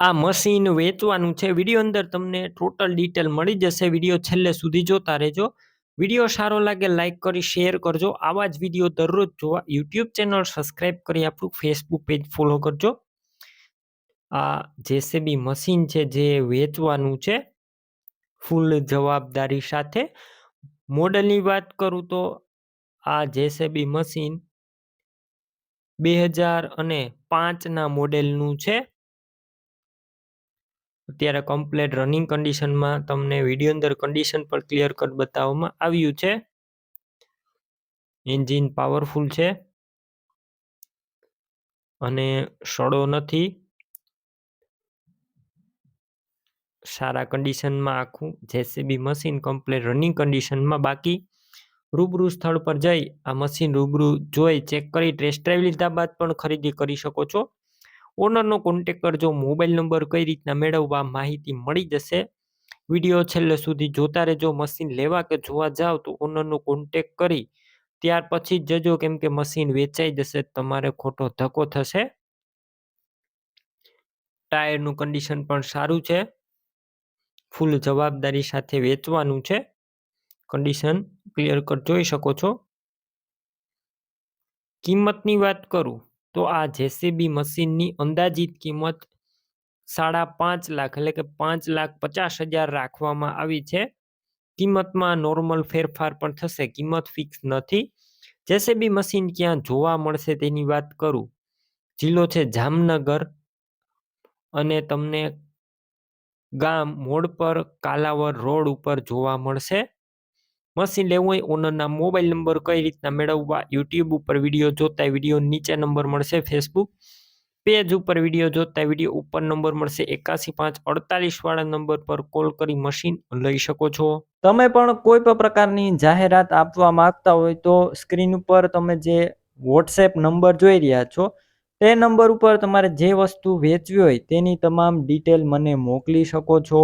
આ મશીન વેચવાનું છે. વિડીયો અંદર તમને ટોટલ ડિટેલ મળી જશે. વિડીયો છેલ્લે સુધી જોતા રહેજો. વિડીયો સારો લાગે લાઈક કરી શેર કરજો. આવા જ વિડીયો દરરોજ જોવા યુટ્યુબ ચેનલ સબસ્ક્રાઈબ કરી આપણું ફેસબુક પેજ ફોલો કરજો. આ જેસીબી મશીન છે જે વેચવાનું છે ફૂલ જવાબદારી સાથે. મોડલની વાત કરું તો આ જેસીબી મશીન 2005ના મોડેલનું છે. અત્યારે કમ્પ્લેટ રનિંગ કન્ડિશનમાં તમને વિડીયો અંદર કન્ડિશન પર ક્લિયર કટ બતાવવામાં આવ્યું છે. એન્જિન પાવરફુલ છે અને સડો નથી. સારા કન્ડિશનમાં આખું જેસીબી મશીન કમ્પ્લેટ રનિંગ કન્ડિશનમાં. બાકી રૂબરૂ સ્થળ પર જઈ આ મશીન રૂબરૂ જોઈ ચેક કરી ટેસ્ટ ડ્રાઈવ લીધા બાદ પણ ખરીદી કરી શકો છો. ઓનરનો કોન્ટેક કરજો. મોબાઈલ નંબર કઈ રીતના મેળવવા માહિતી મળી જશે. વિડીયો છેલ્લે સુધી જોતા રહેજો. મશીન લેવા કે જોવા જાવ તો ઓનરનો કોન્ટેક કરી ત્યાર પછી જ જજો, કેમ કે મશીન વેચાઈ જશે તમારે ખોટો ધક્કો થશે. ટાયરનું કન્ડિશન પણ સારું છે. ફૂલ જવાબદારી સાથે વેચવાનું છે. કન્ડિશન ક્લિયર કટ જોઈ શકો છો. કિંમતની વાત કરું તો આ જેસીબી મશીનની અંદાજિત કિંમત 5.5 લાખ એટલે કે 5,50,000 રાખવામાં આવી છે. કિંમતમાં નોર્મલ ફેરફાર પણ થશે. કિંમત ફિક્સ નથી. જેસીબી મશીન ક્યાં જોવા મળશે તેની વાત કરું. જિલ્લો છે જામનગર અને તમને ગામ મોડ પર કાલાવર રોડ ઉપર જોવા મળશે. મશીન લેવું હોય ઓનરના મોબાઈલ નંબર કઈ રીતના મેળવવા યુટ્યુબ ઉપર વિડીયો જોતા વિડીયો નીચે નંબર મળશે. ફેસબુક પેજ ઉપર વિડીયો જોતા વિડીયો ઉપર નંબર મળશે. 81,548 વાળા નંબર પર કોલ કરી મશીન લઈ શકો છો. તમે પણ કોઈ પણ પ્રકારની જાહેરાત આપવા માંગતા હોય તો સ્ક્રીન ઉપર તમે જે વોટ્સએપ નંબર જોઈ રહ્યા છો તે નંબર ઉપર તમારે જે વસ્તુ વેચવી હોય તેની તમામ ડિટેલ મને મોકલી શકો છો.